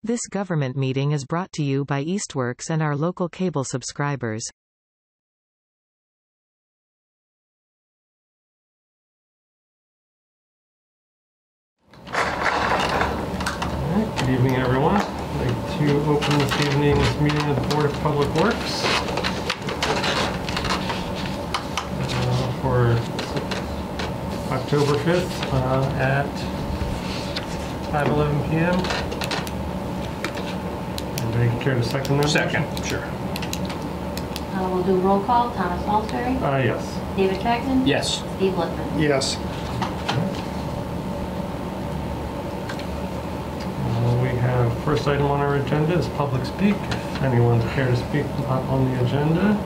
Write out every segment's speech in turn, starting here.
This government meeting is brought to you by Eastworks and our local cable subscribers. Good evening, everyone. I'd like to open this evening's meeting of the Board of Public Works for October 5th at 5:11 p.m. Anybody care to second that? Second, sure. We'll do roll call. Thomas Salisbury. Yes. David Paxton. Yes. Steve Lippman. Yes. We have first item on our agenda is public speak. If anyone care to speak on the agenda.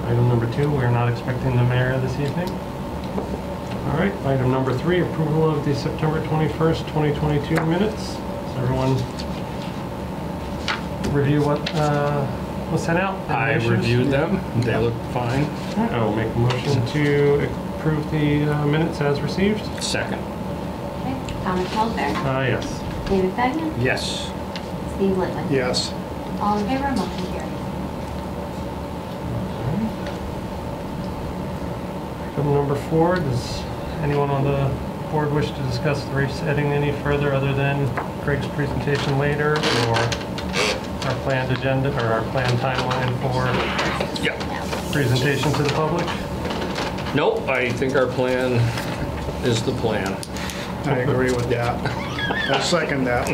Item number 2, we are not expecting the mayor this evening. All right, item number 3, approval of the September 21st, 2022 minutes. Does everyone review what was sent out? I reviewed them. They look fine. I will make a motion to approve the minutes as received. Second. Okay. Thomas Salisbury. Yes. David Paxton. Yes. Steve Lippman. Yes. All in favor? Motion carries. Item number 4, does anyone on the board wish to discuss the resetting any further other than Greg's presentation later, or our planned agenda or our planned timeline for presentation to the public? Nope, I think our plan is the plan. I agree with that. I second that.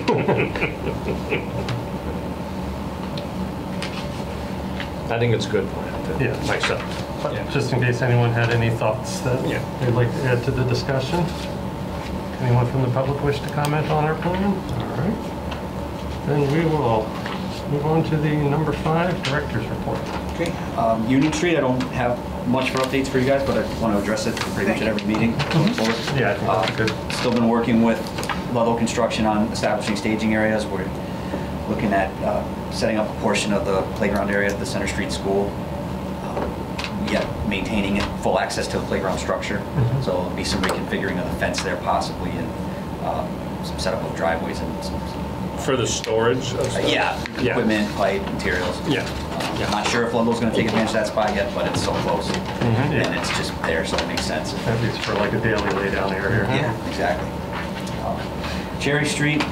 I think it's a good plan. Yeah. Myself. But just in case anyone had any thoughts that they'd like to add to the discussion. Anyone from the public wish to comment on our plan? All right. Then we will move on to the number 5, director's report. Okay, Union Street, I don't have much for updates for you guys, but I want to address it pretty much at every meeting going forward. Yeah, I think that's good. Still been working with Ludlow Construction on establishing staging areas. We're looking at setting up a portion of the playground area at the Center Street School, yet maintaining it full access to the playground structure. So there'll be some reconfiguring of the fence there possibly, and some setup of driveways and some For the storage of stuff? equipment, pipe, materials. I'm not sure if Ludlow's going to take advantage of that spot yet, but it's so close. And it's just there, so it makes sense. At least for like a daily laydown area. Yeah, exactly. Cherry Street,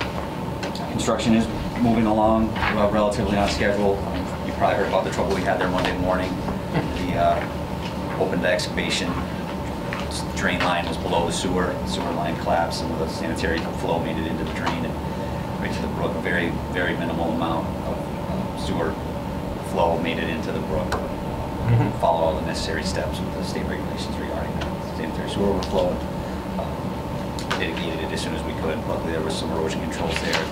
construction is moving along relatively on schedule. You probably heard about the trouble we had there Monday morning. We opened the excavation. Drain line was below the sewer line collapsed, and the sanitary flow made it into the drain and right to the brook. A very, very minimal amount of sewer flow made it into the brook. Follow all the necessary steps with the state regulations regarding that. Sanitary sewer overflow. Mitigated it as soon as we could. Luckily, there was some erosion controls there.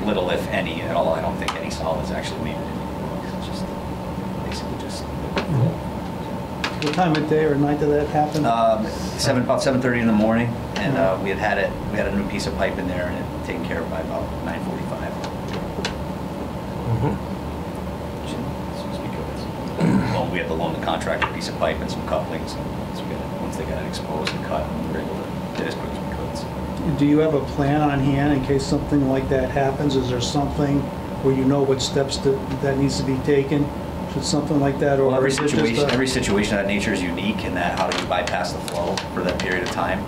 Little, if any, at all. I don't think any solids actually made it into the brook. It's just basically just. What time of day or night did that happen? About 7:30 in the morning, and we had a new piece of pipe in there, and it taken care of by about 9:45. Well, we had to loan the contractor a piece of pipe and some couplings, and so once they got it exposed and cut, we were able to get as quick as we could. So. Do you have a plan on hand in case something like that happens? Is there something where you know what steps that needs to be taken? Should something like that, or well, every situation of that nature is unique in that how do you bypass the flow for that period of time?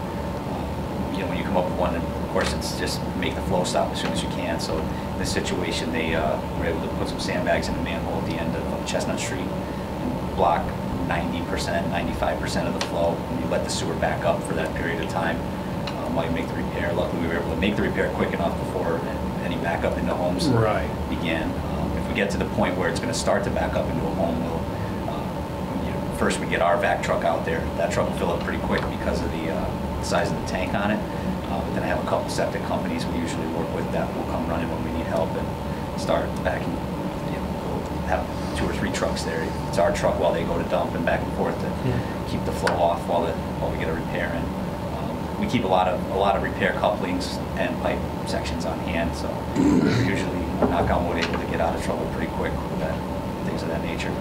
When you come up with one, of course, it's just make the flow stop as soon as you can. So in this situation, they were able to put some sandbags in the manhole at the end of Chestnut Street and block 90%, 95% of the flow, and you let the sewer back up for that period of time while you make the repair. Luckily, we were able to make the repair quick enough before any backup into homes began. If we get to the point where it's going to start to back up into a home, we'll first we get our vac truck out there. That truck will fill up pretty quick because of the size of the tank on it. But then I have a couple septic companies we usually work with that will come running when we need help and start backing. We'll have 2 or 3 trucks there. It's our truck while they go to dump and back and forth to keep the flow off while we get a repair in. We keep a lot of repair couplings and pipe sections on hand, so we're usually, knock on wood, able to get out of trouble pretty quick with that, things of that nature.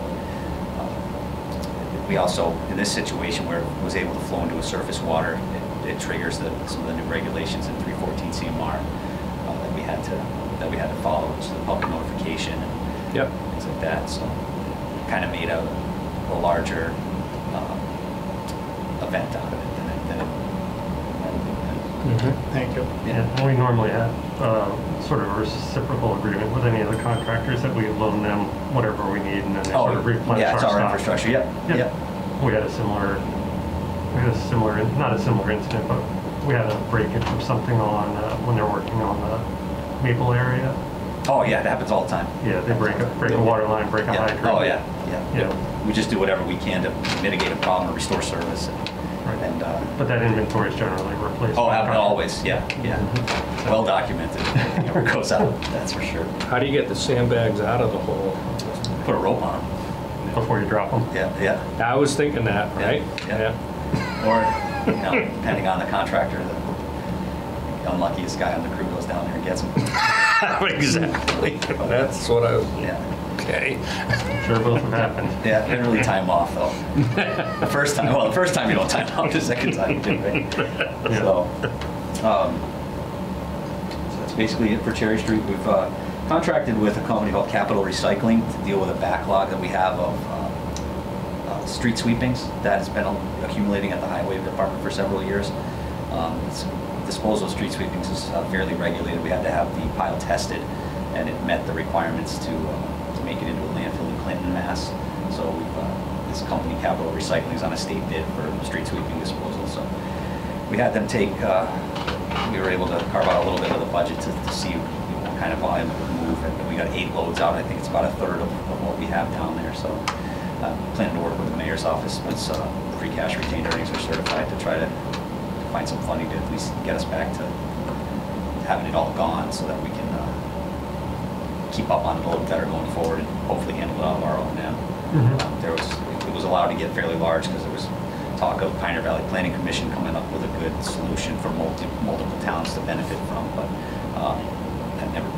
We also, in this situation where it was able to flow into a surface water, it triggers some of the new regulations in 314 CMR that ventilation and Yep. things like that. So kind of made a larger event out of it than it Thank you. Yeah, and we normally have sort of a reciprocal agreement with any of the contractors that we loan them whatever we need, and then they sort of replenish yeah, our it's our stock. infrastructure. Yep. Yep. Yep. We had a similar, not a similar incident, but we had a breakage of something on when they're working on the Maple area. Oh yeah, it happens all the time. Yeah, they break a water line, break a Yeah. hydrant. Oh yeah, yeah. Yeah. We just do whatever we can to mitigate a problem or restore service. Right. And But that inventory is generally replaced. oh, by contract. always, yeah, yeah. Well documented. It never goes out. That's for sure. How do you get the sandbags out of the hole? Put a rope on them. Before you drop them. Yeah, yeah. I was thinking that, right? Yeah. Or, depending on the contractor, the unluckiest guy on the crew goes down there and gets them. Exactly. That's what I was, Yeah. okay. Sure, both have happened. Yeah, didn't really time off though. The first time you don't time off, the second time you do, right? So that's basically it for Cherry Street. We've contracted with a company called Capital Recycling to deal with a backlog that we have of street sweepings that has been accumulating at the Highway Department for several years. Disposal of street sweepings is fairly regulated. We had to have the pile tested, and it met the requirements to make it into a landfill in Clinton, Mass. So this company, Capital Recycling, is on a state bid for street sweeping disposal. So we had them take, we were able to carve out a little bit of the budget to see what kind of volume it would move. And we got 8 loads out. I think it's about a third of what we have down there. So planning to work with the mayor's office once free cash retained earnings are certified to try to find some funding to at least get us back to having it all gone so that we can keep up on it a little better going forward and hopefully handle it out of our own now. It was allowed to get fairly large because there was talk of Pioneer Valley Planning Commission coming up with a good solution for multiple towns to benefit from, but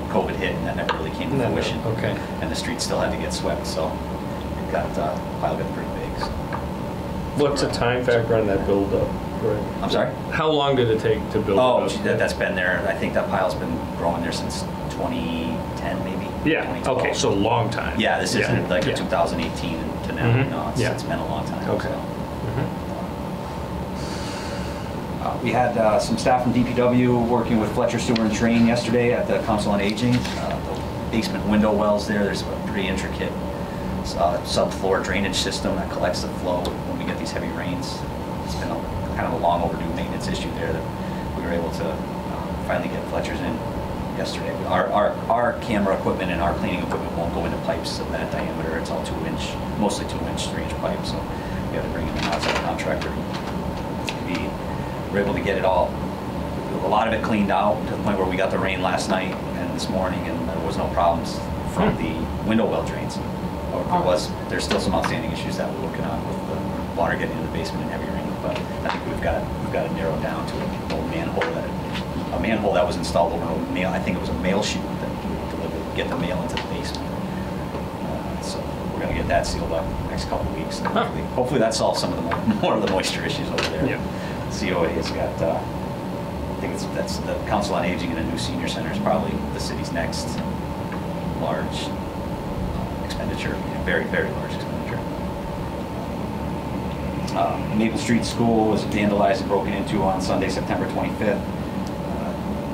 COVID hit and that never really came to fruition. Okay. And the streets still had to get swept, so it got pile got pretty big. So. What's the time factor on that buildup? I'm sorry? How long did it take to build Oh, it up? that's been there. I think that pile's been growing there since 2010, maybe. Yeah, 2012. okay, so a long time. Yeah, this isn't like yeah. a 2018 to now. Mhm. No, Yeah. it's been a long time. Okay. So. Mhm. We had some staff from DPW working with Fletcher Sewer and Train yesterday at the Council on Aging. The basement window wells there's a pretty intricate subfloor drainage system that collects the flow when we get these heavy rains. It's been kind of a long overdue maintenance issue there that we were able to finally get Fletcher's in yesterday. Our camera equipment and our cleaning equipment won't go into pipes of that diameter. It's all mostly 2-inch, 3-inch pipes. So we have to bring in an outside contractor. We were able to get it a lot of it cleaned out to the point where we got the rain last night and this morning, and there was no problems from the window well drains. There's still some outstanding issues that we're working on with the water getting in the basement and heavy rain, but I think we've got it narrowed down to an old manhole that was installed over an mail. I think it was a mail chute that would get the mail into the basement. So we're going to get that sealed up next couple of weeks. And hopefully that solves some of the more of the moisture issues over there. Yeah. COA has got, I think that's the Council on Aging and a new senior center is probably the city's next large expenditure, very, very large expenditure. Maple Street School was vandalized and broken into on Sunday, September 25th.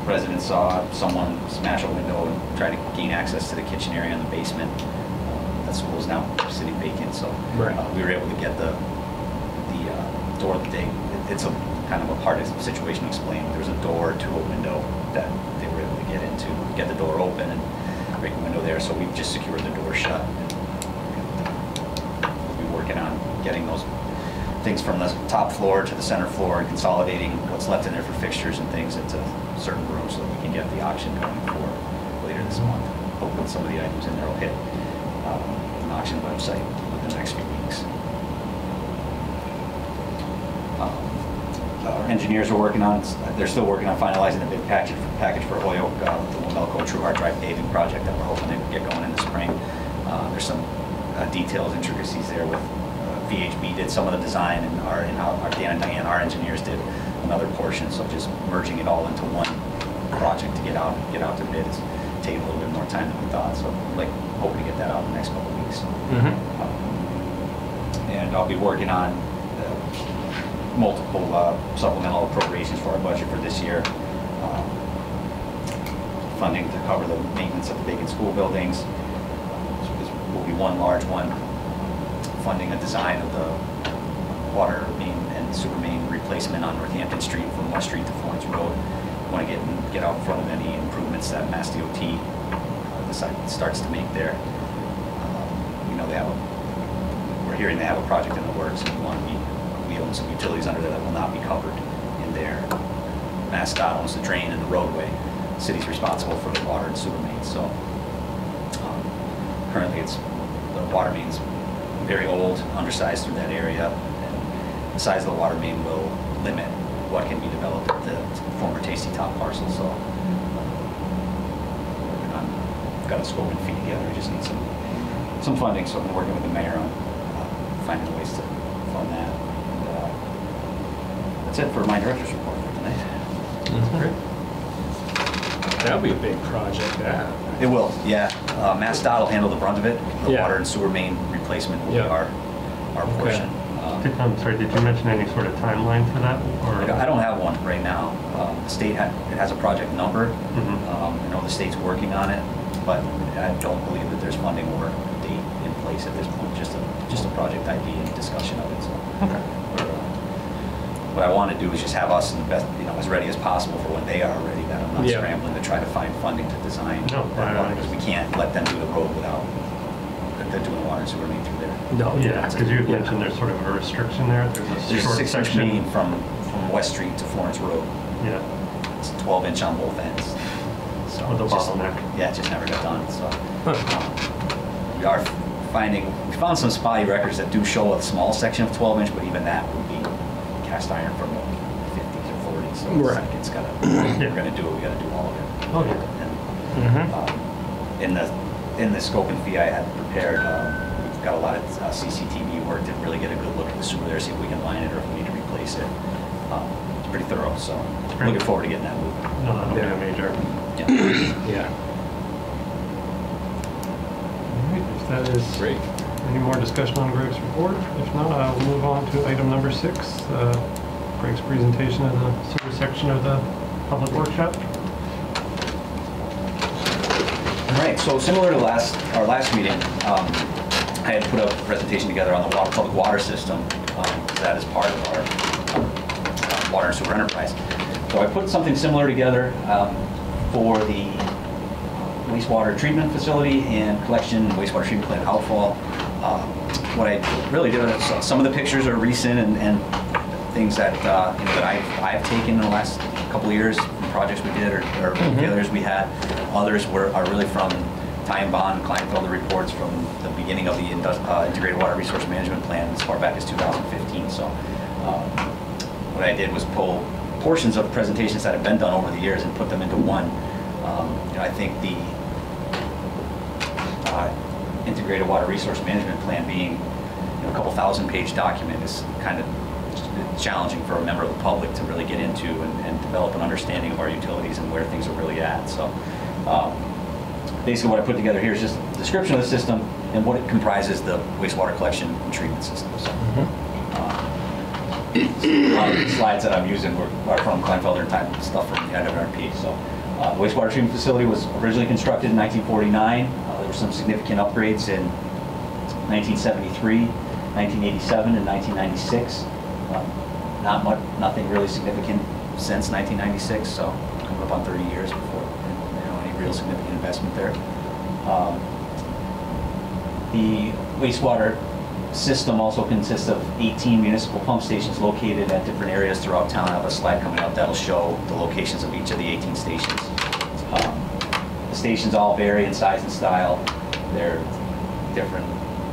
Residents saw someone smash a window and try to gain access to the kitchen area in the basement. That school is now sitting vacant, so we were able to get the door that it's a kind of a hard situation to explain. There's a door to a window that they were able to get into, get the door open and break the window there, so we've just secured the door shut. We'll be working on getting those things from the top floor to the center floor and consolidating what's left in there for fixtures and things into certain rooms so that we can get the auction going for later this month. Hopefully some of the items in there will hit an auction website within the next few weeks. Our engineers are working on, they're still working on finalizing the bid package for Holyoke, the Womelco True Hard Drive paving project that we're hoping to get going in the spring. There's some details, intricacies there with VHB did some of the design, and our Dan and Diane, our engineers, did another portion. So just merging it all into one project to get out to bid is taking a little bit more time than we thought, so like hoping to get that out in the next couple of weeks. And I'll be working on multiple supplemental appropriations for our budget for this year. Funding to cover the maintenance of the vacant school buildings. This will be one large one. Funding a design of the water main and sewer main replacement on Northampton Street from West Street to Florence Road. Want to get out in front of any improvements that Mass DOT starts to make there. We know we're hearing they have a project in the works, and we own some utilities under there that will not be covered in there. Mass DOT owns the drain and the roadway. The city's responsible for the water and sewer mains. So currently the water main's very old, undersized through that area, and the size of the water main will limit what can be developed at the former Tasty Top parcel. So I've got a scope and fee together. We just need some funding, so I've been working with the mayor on finding ways to fund that. And, that's it for my director's report for tonight. Great. That'll be a big project, that. It will, yeah. Mass DOT will handle the brunt of it. The Yeah. water and sewer main replacement will be our portion. I'm sorry, did you mention any sort of timeline for that? Or? I don't have one right now. The state it has a project number. I know the state's working on it, but I don't believe that there's funding or date in place at this point. Just a project ID and discussion of it. So, Okay. what I want to do is just have us in the best, as ready as possible for when they are ready. That I'm not scrambling to try to find funding to design that water, because we can't let them do the road without they're doing water and sewer main through there. No, Yeah, because you had mentioned there's sort of a restriction there. There's a short 6-inch section. main from West Street to Florence Road. Yeah. It's 12-inch on both ends. So With a it's just- bottleneck. Yeah, it just never got done. So we found some spotty records that do show a small section of 12-inch, but even that would be cast iron from the 50s or 40s. So Right. it's gotta, we're gonna do it. We gotta do all of it. Oh, yeah. And, in the scope and fee I had prepared, we've got a lot of CCTV work to really get a good look at the sewer there, see if we can line it or if we need to replace it. It's pretty thorough, so Great. looking forward to getting that moving. No, that'll be a major. Yeah. Yeah. All right, if that is Great. any more discussion on Greg's report, if not, I'll move on to item number 6, Greg's presentation of the sewer section of the public workshop. All right, so similar to our last meeting, I had put a presentation together on the public water system. That is part of our water and sewer enterprise. So I put something similar together for the wastewater treatment facility and collection and wastewater treatment plant outfall. What I really did, some of the pictures are recent and things that that I've taken in the last couple of years, projects we did or failures we had. Others are really from Ty and Bond, Kleinfelder reports from the beginning of the Integrated Water Resource Management Plan as far back as 2015. So what I did was pull portions of presentations that have been done over the years and put them into one. I think the Integrated Water Resource Management Plan being a couple thousand-page document is kind of challenging for a member of the public to really get into and develop an understanding of our utilities and where things are really at. So basically what I put together here is just a description of the system and what it comprises the wastewater collection and treatment system. So, a lot of the slides that I'm using are from Kleinfelder and type stuff from the IWRP. So the wastewater treatment facility was originally constructed in 1949. There were some significant upgrades in 1973, 1987, and 1996. Nothing really significant since 1996, so coming up on 30 years before any real significant investment there. The wastewater system also consists of 18 municipal pump stations located at different areas throughout town. I have a slide coming up that'll show the locations of each of the 18 stations. The stations all vary in size and style. They're different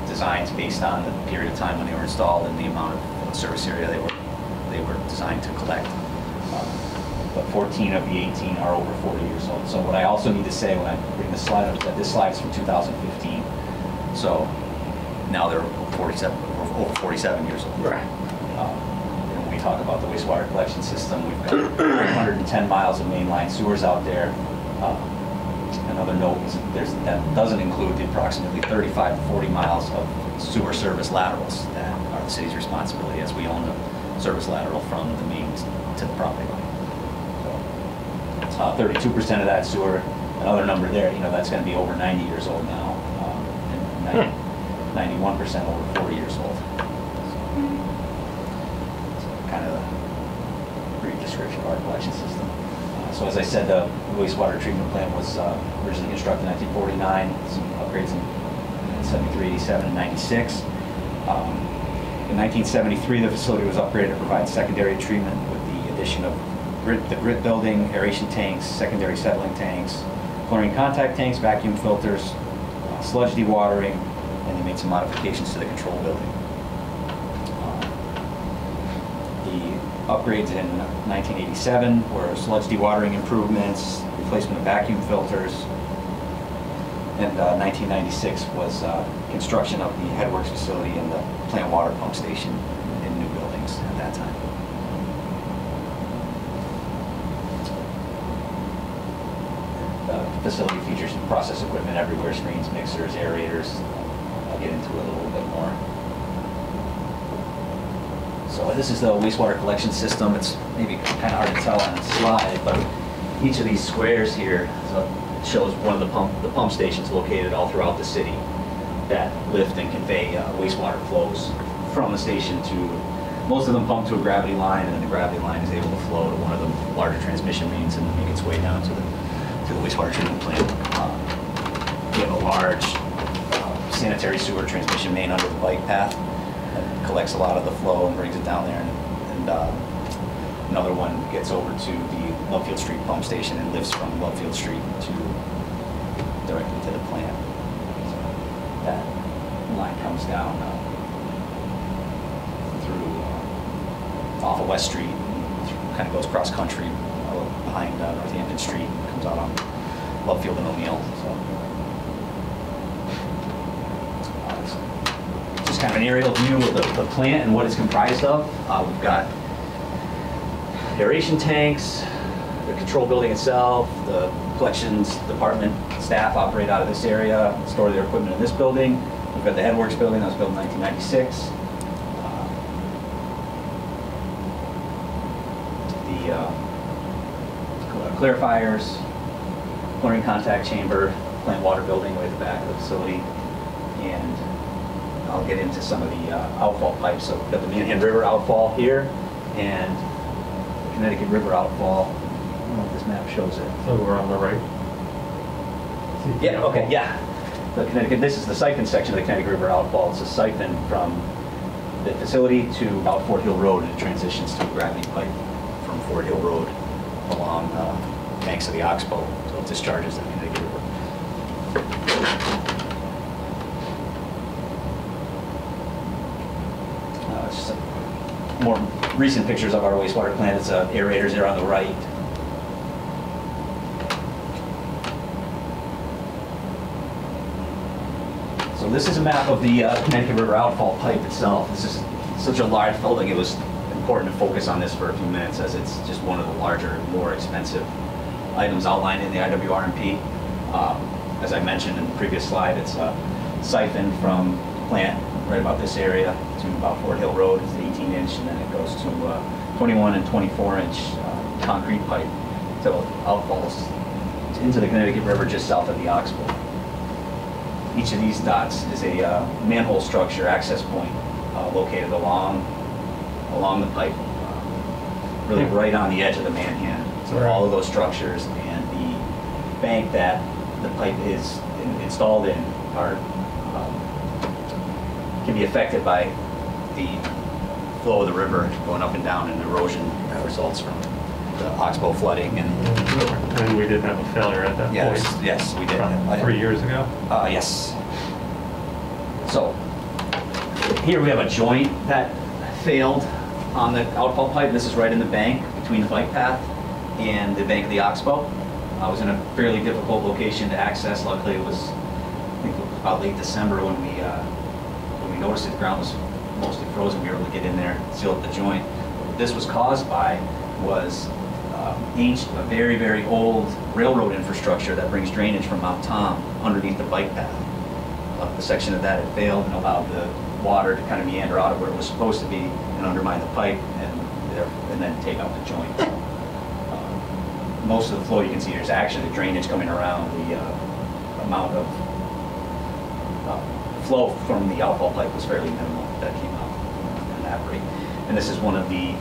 designs based on the period of time when they were installed and the amount of service area they were designed to collect. But 14 of the 18 are over 40 years old. So what I also need to say when I bring this slide up is that this slide is from 2015. So now they're over 47 years old. Right. When we talk about the wastewater collection system, we've got 110 miles of mainline sewers out there. And Another note is that doesn't include the approximately 35 to 40 miles of sewer service laterals that are the city's responsibility, as we own the service lateral from the mains to the property line. So 32% of that sewer, another number there, that's going to be over 90 years old now, and 91% over 40 years old. So kind of a brief description of our collection system. So as I said, the wastewater treatment plant was originally constructed in 1949, some upgrades in 73, 87, and 96. In 1973, the facility was upgraded to provide secondary treatment with the addition of the grit building, aeration tanks, secondary settling tanks, chlorine contact tanks, vacuum filters, sludge dewatering, and they made some modifications to the control building. The upgrades in 1987 were sludge dewatering improvements, replacement of vacuum filters, and 1996 was construction of the headworks facility and the plant water pump station in new buildings at that time. The facility features process equipment everywhere, screens, mixers, aerators. I'll get into it a little bit more. So this is the wastewater collection system. It's maybe kind of hard to tell on the slide, but each of these squares here shows one of the pump stations located all throughout the city that lift and convey wastewater flows from the station to, most of them pump to a gravity line, and then the gravity line is able to flow to one of the larger transmission mains and make its way down to the wastewater treatment plant. We have a large sanitary sewer transmission main under the bike path that collects a lot of the flow and brings it down there, and another one gets over to the Lovefield Street pump station and lifts from Lovefield Street directly to the plant. So that line comes down through off of West Street, kind of goes cross country behind Northampton Street, comes out on Lovefield and O'Neill. So just kind of an aerial view of the plant and what it's comprised of. We've got aeration tanks, the control building itself, the collections department staff operate out of this area, store their equipment in this building. We've got the headworks building that was built in 1996. Clarifiers, chlorine contact chamber, plant water building way at the back of the facility, and I'll get into some of the outfall pipes. So we've got the Manhan River outfall here, and the Connecticut River outfall. I don't know if this map shows it. So we're on the right? Yeah, okay, yeah. The Connecticut, this is the siphon section of the Connecticut River outfall. It's a siphon from the facility to about Fort Hill Road, and it transitions to a gravity pipe from Fort Hill Road along banks of the Oxbow, so it discharges the Connecticut River. Just some more recent pictures of our wastewater plant. It's aerators there on the right. So this is a map of the Connecticut River outfall pipe itself. This is such a large building, it was important to focus on this for a few minutes, as it's just one of the larger, more expensive items outlined in the IWRMP. As I mentioned in the previous slide, it's a siphon from the plant right about this area to about Fort Hill Road. It's 18-inch, and then it goes to 21 and 24-inch concrete pipe until it outfalls into the Connecticut River just south of the Oxbow. Each of these dots is a manhole structure access point located along the pipe, really right on the edge of the Manhan. So all of those structures and the bank that the pipe is installed in are can be affected by the flow of the river going up and down, and erosion that results from the Oxbow flooding. And we did have a failure at that point. Yes, we did. 3 years ago? Yes. So here we have a joint that failed on the outfall pipe. This is right in the bank between the bike path and the bank of the Oxbow. I was in a fairly difficult location to access. Luckily, it was, I think it was about late December when we noticed the ground was mostly frozen. We were able to get in there, seal up the joint. What this was caused by was a very, very old railroad infrastructure that brings drainage from Mount Tom underneath the bike path. The section of that had failed and allowed the water to kind of meander out of where it was supposed to be and undermine the pipe and then take out the joint. Most of the flow you can see here is actually the drainage coming around. The amount of flow from the outfall pipe was fairly minimal that came out in that rate. And this is one of the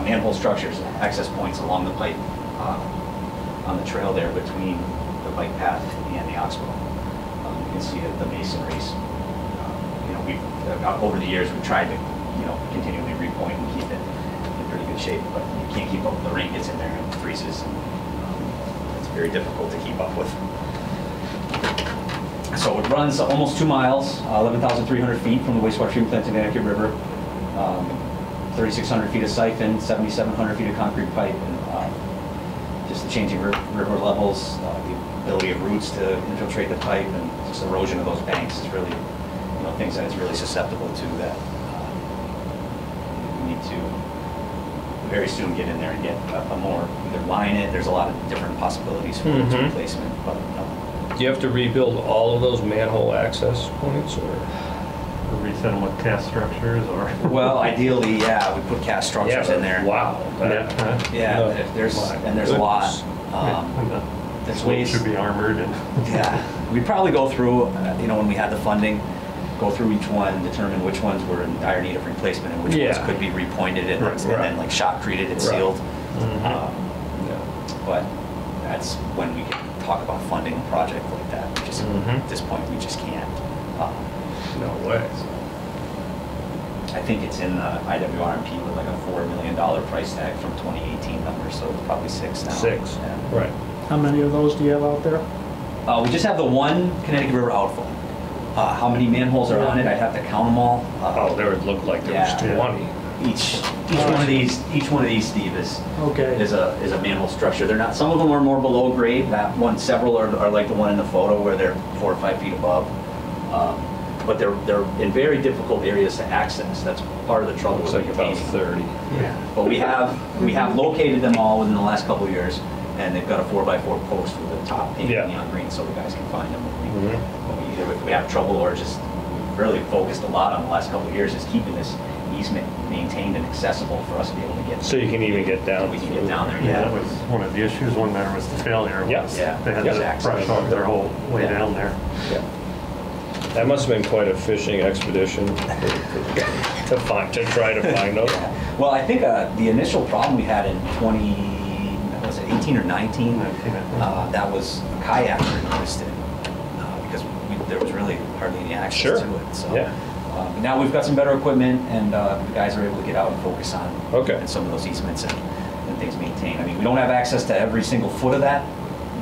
manhole structures, access points along the pipe on the trail there between the bike path and the oxbow. You can see the masonries. Over the years we've tried to continually repoint and keep it in pretty good shape, but you can't keep up. The rain gets in there and freezes, and it's very difficult to keep up with. So it runs almost 2 miles, 11,300 feet from the wastewater treatment plant to the Connecticut River, 3,600 feet of siphon, 7,700 feet of concrete pipe, and just the changing river levels, the ability of roots to infiltrate the pipe, and just erosion of those banks is really, things that it's really susceptible to that we need to very soon get in there and get a more, either line it. There's a lot of different possibilities for its replacement, but Do you have to rebuild all of those manhole access points, or? Reset them with cast structures, or? well, ideally, yeah, we put cast structures in there. Wow. Yeah, there's a lot. There's ways should be armored and. Yeah, we'd probably go through, when we had the funding, go through each one, determine which ones were in dire need of replacement and which ones could be repointed and then like shock treated and sealed. But that's when we can talk about funding a project like that. Just at this point, we just can't. No way. I think it's in the IWRMP with like a $4 million price tag from 2018 numbers, so it's probably 6 now. 6, Yeah. right. How many of those do you have out there? We just have the one Connecticut River outfall. How many manholes are on it? I'd have to count them all. There would look like there was 20. Each one of these, Steve, is a manhole structure. They're not. Some of them are more below grade. That one, several are like the one in the photo where they're 4 or 5 feet above. But they're in very difficult areas to access. That's part of the trouble. Looks like about 30. Yeah. But we have located them all within the last couple of years, and they've got a 4x4 post with the top painted neon green, so the guys can find them. Either if we have trouble or just really focused a lot on the last couple of years is keeping this easement maintained and accessible for us to be able to get. So you can even get down. We can get down there. Yeah, that was one of the issues when there was the failure. Yeah. They had to brush off their whole way down there. Yeah. That must have been quite a fishing expedition to try to find those. Well, I think the initial problem we had in 18 or 19? That was a kayaker noticed it because there was really hardly any access to it. So now we've got some better equipment, and the guys are able to get out and focus on some of those easements and things maintained. I mean, we don't have access to every single foot of that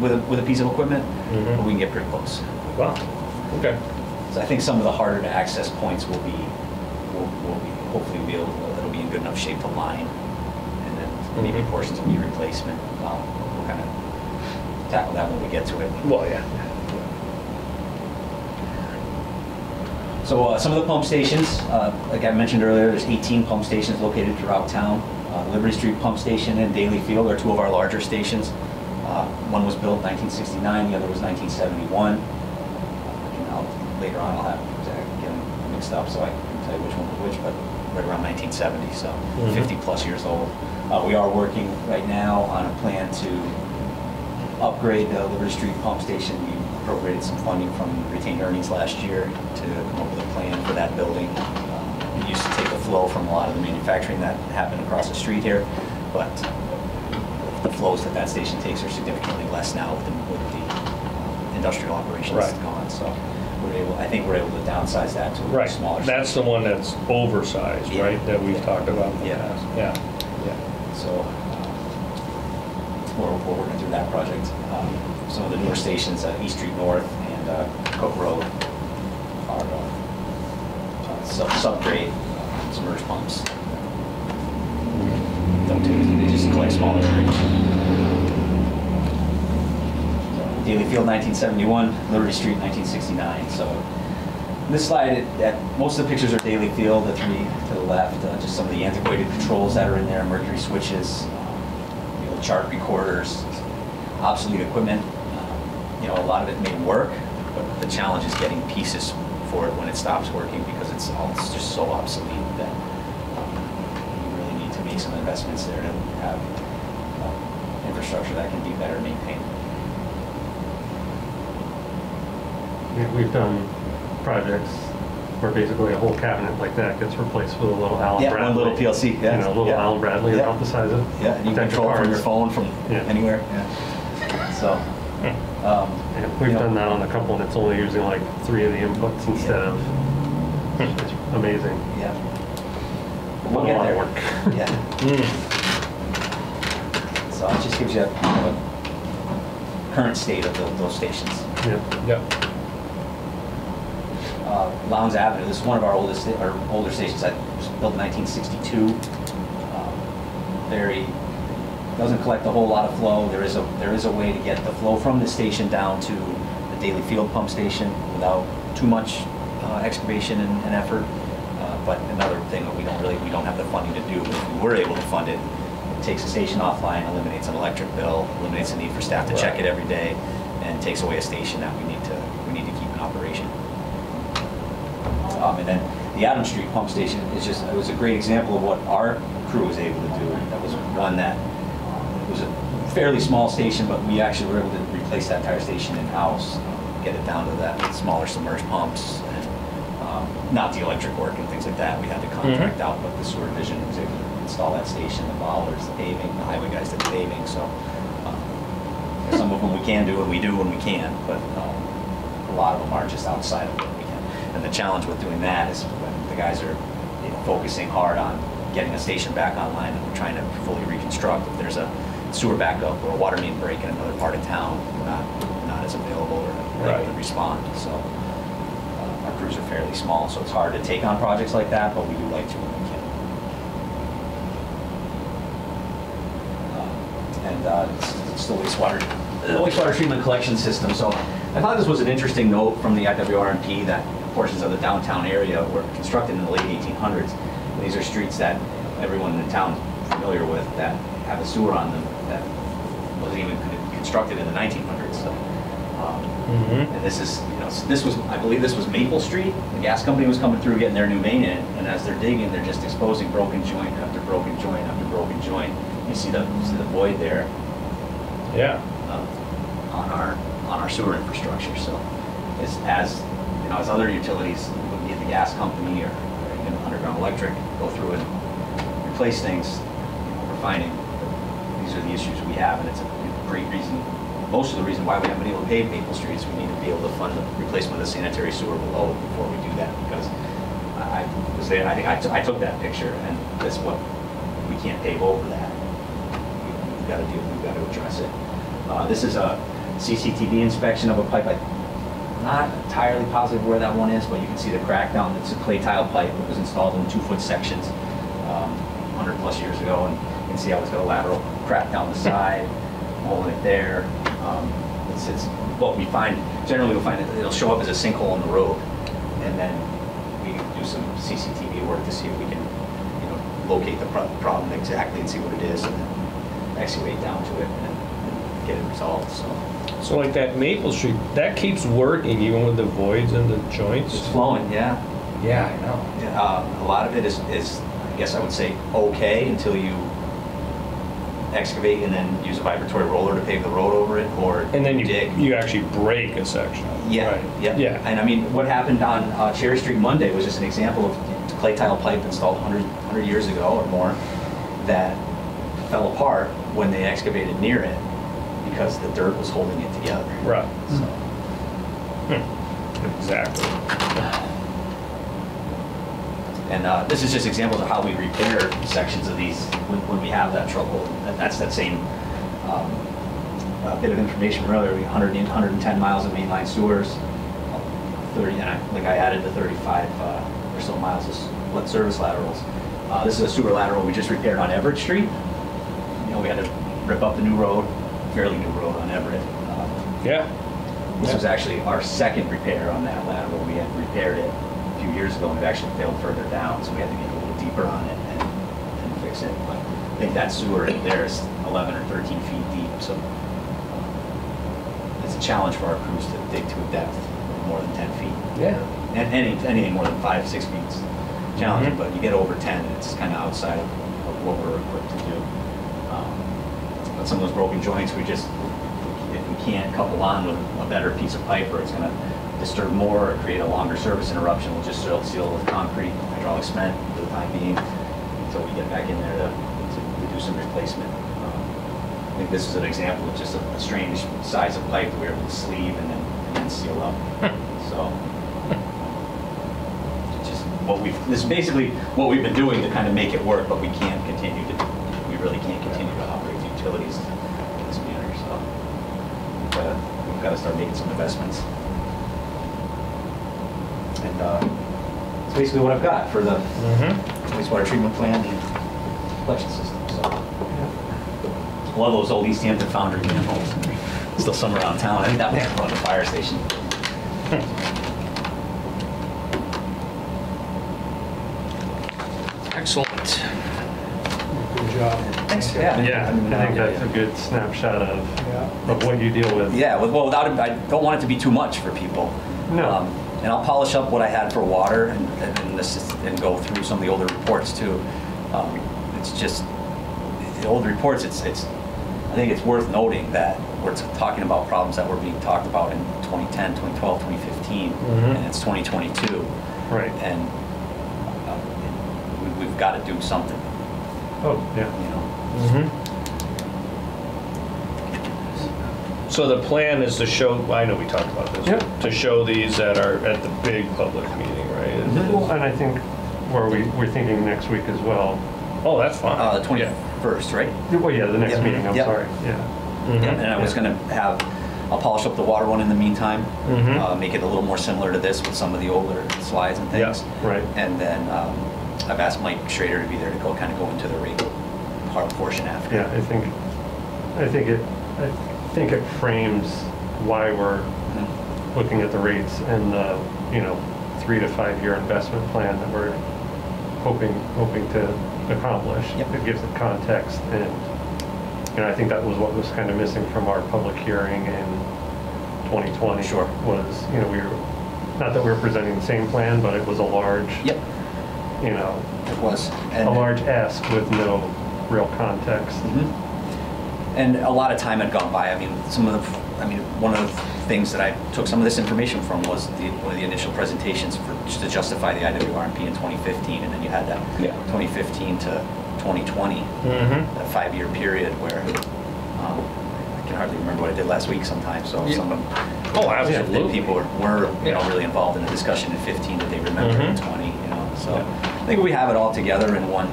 with a piece of equipment, but we can get pretty close. Wow. Okay. So I think some of the harder to access points will be hopefully it'll be in good enough shape to line, and then maybe portions of knee replacement. We'll kind of tackle that when we get to it. Well, yeah. So some of the pump stations, like I mentioned earlier, there's 18 pump stations located throughout town. Liberty Street Pump Station and Daly Field are 2 of our larger stations. One was built 1969, the other was 1971. Later on, I'll have to get them mixed up so I can tell you which one was which, but right around 1970, so 50 plus years old. We are working right now on a plan to upgrade the Liberty Street Pump Station. We appropriated some funding from retained earnings last year to come up with a plan for that building. We used to take the flow from a lot of the manufacturing that happened across the street here, but the flows that station takes are significantly less now with the industrial operations gone. So I think we're able to downsize that to a smaller. That's the one that's oversized, right? That we've talked about in the past. Yeah. So we're working through that project. Some of the newer stations, East Street North and Cook Road, are subgrade submerged pumps. They just collect smaller areas. Daly Field 1971, Liberty Street 1969. So this slide, most of the pictures are Daly Field, the 3 to the left, just some of the antiquated controls that are in there, mercury switches. old chart recorders, obsolete equipment. You know, a lot of it may work, but the challenge is getting pieces for it when it stops working because it's just so obsolete that you really need to make some investments there to have infrastructure that can be better maintained. Yeah, we've done projects where basically a whole cabinet like that gets replaced with a little Allen Yeah, Bradley. one little PLC. Yeah, You know, a little yeah. Allen Bradley Yeah. about the size of Yeah, and you can deck of control it from your cards. phone from Yeah. anywhere. Yeah. So, Yeah, we've you know, done that on a couple, and it's only using like 3 of the inputs instead of. It's amazing. yeah. A We'll get lot there. of work. Yeah. So it just gives you a current state of those stations. Yeah. Yep. Lowndes Avenue, this is one of our older stations that was built in 1962. Doesn't collect a whole lot of flow. There is a way to get the flow from the station down to the daily field pump station without too much excavation and effort. But another thing that we don't have the funding to do. If we were able to fund it, it takes the station offline, eliminates an electric bill, eliminates the need for staff to check it every day, and takes away a station that we need to keep in operation. And then the Adams Street pump station it was a great example of what our crew was able to do. That was one that it was a fairly small station, but we actually were able to replace that entire station in-house, get it down to that smaller submerged pumps, and not the electric work and things like that. We had to contract out, but the sewer division was able to install that station, the bollards, the paving, the highway guys did the paving. So some of them we can do and we do when we can, but a lot of them are just outside of what we can. And the challenge with doing that is when the guys are focusing hard on getting a station back online and we're trying to fully reconstruct. If there's a sewer backup or a water main break in another part of town, we're not as available or able to respond. So our crews are fairly small, so it's hard to take on projects like that, but we do like to when we can. It's the wastewater treatment collection system. So I thought this was an interesting note from the IWRMP that portions of the downtown area were constructed in the late 1800s. And these are streets that everyone in the town is familiar with that have a sewer on them that wasn't even constructed in the 1900s. So, and this is, I believe this was Maple Street. The gas company was coming through getting their new main in, and as they're digging, they're just exposing broken joint after broken joint after broken joint. You see the void there. Yeah. On our sewer infrastructure. So as other utilities would be the gas company or even underground electric go through and replace things, we're finding that these are the issues we have, and it's a great reason. Most of the reason why we haven't been able to pave Maple Street is we need to be able to fund the replacement of the sanitary sewer below it before we do that, because I was there. I think I took that picture, and that's what we can't pave over that. We've got to do. We've got to address it. This is a CCTV inspection of a pipe. I'm not entirely positive where that one is, but you can see the crack down. It's a clay tile pipe. It was installed in 2-foot sections 100 plus years ago, and you can see how it's got a lateral crack down the side, holding it there. It's what we find. Generally, we'll find it'll show up as a sinkhole in the road, and then we do some CCTV work to see if we can, locate the problem exactly and see what it is, and then excavate down to it and get it resolved. So like that Maple Street, that keeps working even with the voids and the joints? It's flowing, yeah. Yeah, I know. A lot of it is, I guess I would say, okay until you excavate and then use a vibratory roller to pave the road over it, or And then dig. you actually break a section. Yeah, Right. yeah. And I mean, what happened on Cherry Street Monday was just an example of clay tile pipe installed 100 years ago or more that fell apart when they excavated near it because the dirt was holding it together. Right. So. Exactly. And this is just examples of how we repair sections of these when we have that trouble. And that's that same bit of information from earlier. 110 miles of mainline sewers, 30, and I added the 35 or so miles of split service laterals. This is a sewer lateral we just repaired on Everett Street. We had to rip up the new road, fairly new road on Everett. Yeah. This was actually our second repair on that lateral. We had repaired it a few years ago, and it actually failed further down, so we had to get a little deeper on it and fix it. But I think that sewer in there is 11 or 13 feet deep, so it's a challenge for our crews to dig to a depth of more than 10 feet. Yeah. And anything more than 5, 6 feet is challenging, but you get over 10, and it's kind of outside of what we're equipped to do. But some of those broken joints, if we can't couple on with a better piece of pipe, or it's going to disturb more or create a longer service interruption, we'll just seal it with concrete, hydraulic cement for the time being, until we get back in there to do some replacement. I think this is an example of just a strange size of pipe that we were able to sleeve and then seal up. So, this is basically what we've been doing to kind of make it work, but we really can't continue to operate the utilities in this manner. So we've got to start making some investments. And that's basically what I've got for the wastewater treatment plant and collection system. So, a lot of those old Easthampton foundry manholes, still some around town. I think that one's around the fire station. Excellent. Good job. Thanks. Yeah. Yeah, I think that's a good snapshot of what you deal with. Yeah, without it, I don't want it to be too much for people. No. And I'll polish up what I had for water and go through some of the older reports too. It's just the old reports. I think it's worth noting that we're talking about problems that were being talked about in 2010, 2012, 2015, and it's 2022. Right. And we've got to do something. Oh, yeah. You know. So the plan is to show, I know we talked about this, to show these at the big public meeting, right? Well, and I think we're thinking next week as well. Oh, that's fine. The 21st, right? Well, yeah, the next meeting, I'm sorry. Yeah. Yeah, and I was going to I'll polish up the water one in the meantime, make it a little more similar to this with some of the older slides and things. Yeah, right. And then I've asked Mike Schrader to be there to go into the rate portion after. Yeah, I think it frames why we're looking at the rates and the 3 to 5 year investment plan that we're hoping to accomplish. Yep. It gives it context, and I think that was what was kind of missing from our public hearing in 2020. Sure. Was we were not that we were presenting the same plan, but it was a large. Yep. It was a large ask with no real context. And a lot of time had gone by. One of the things that I took some of this information from was one of the initial presentations to justify the IWRMP in 2015, and then you had that 2015 to 2020, that 5-year period where I can hardly remember what I did last week sometimes. So some of absolutely. People were really involved in the discussion in 15 that they remember in 20. So I think we have it all together in one.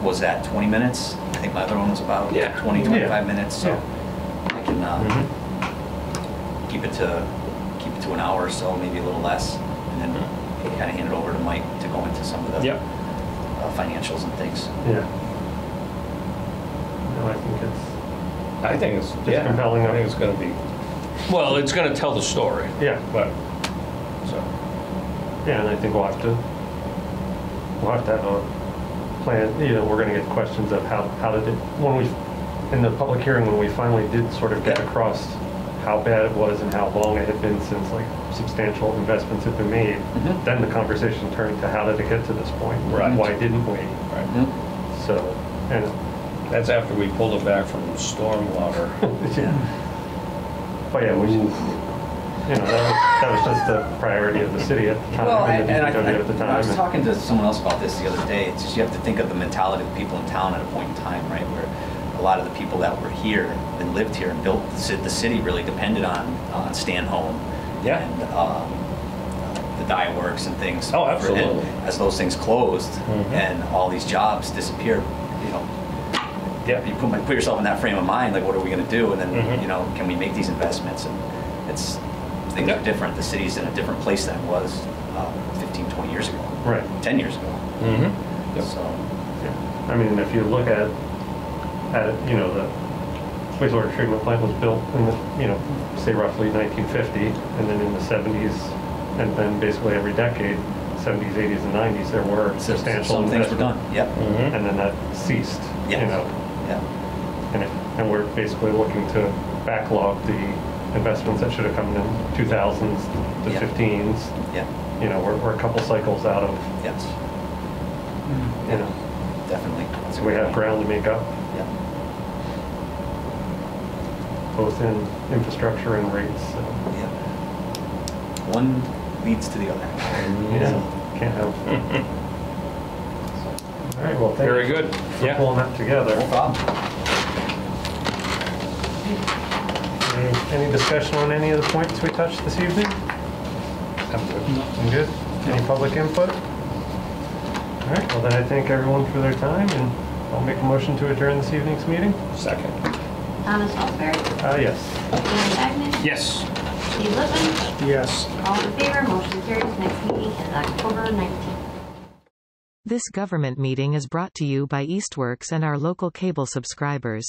Was that 20 minutes? I think my other one was about 20, 25 minutes. So I can keep it to an hour or so, maybe a little less, and then kind of hand it over to Mike to go into some of the financials and things. Yeah. No, I think it's compelling. I think it's going to be. Well, it's going to tell the story. Yeah. But and I think we'll have to have a plan. We're going to get questions of how did it in the public hearing when we finally did sort of get across how bad it was and how long it had been since substantial investments had been made. Then the conversation turned to how did it get to this point? Right. Why didn't we? Right. So, and that's after we pulled it back from stormwater. But yeah, that was just the priority of the city at the time, and the DPW at the time. I was talking to someone else about this the other day. It's just you have to think of the mentality of the people in town at a point in time, right, where a lot of the people that were here and lived here and built the city really depended on Stanholm and the dye works and things. Oh, absolutely. As those things closed and all these jobs disappeared, you put yourself in that frame of mind, like what are we going to do? And then, can we make these investments? And things are different. The city's in a different place than it was 15, 20 years ago. Right. 10 years ago. So, if you look at it, the wastewater treatment plant was built in the, say roughly 1950, and then in the 70s, and then basically every decade 70s, 80s, and 90s, there were substantial Some things were investment. done, yep. Mhm. And then that ceased, you Yes. know. Yeah. And we're basically looking to backlog the investments that should have come in 2000s to Yeah. 15s. Yeah. You know, we're a couple cycles out of, Yes. you know, Definitely. That's a so we good have point. ground to make up, Yeah. both in infrastructure and rates. So, Yeah. One leads to the other. yeah, can't have. All right, well, thank Very you good. for Yeah. pulling that together. No problem. Any discussion on any of the points we touched this evening? I'm good. Any public input? All right, well then I thank everyone for their time, and I'll make a motion to adjourn this evening's meeting. Second. Thomas Salisbury, Yes. Dan Gagnon, Yes. Steve Lippman, Yes. all in favor, motion carries. Next meeting is October 19th. This government meeting is brought to you by Eastworks and our local cable subscribers.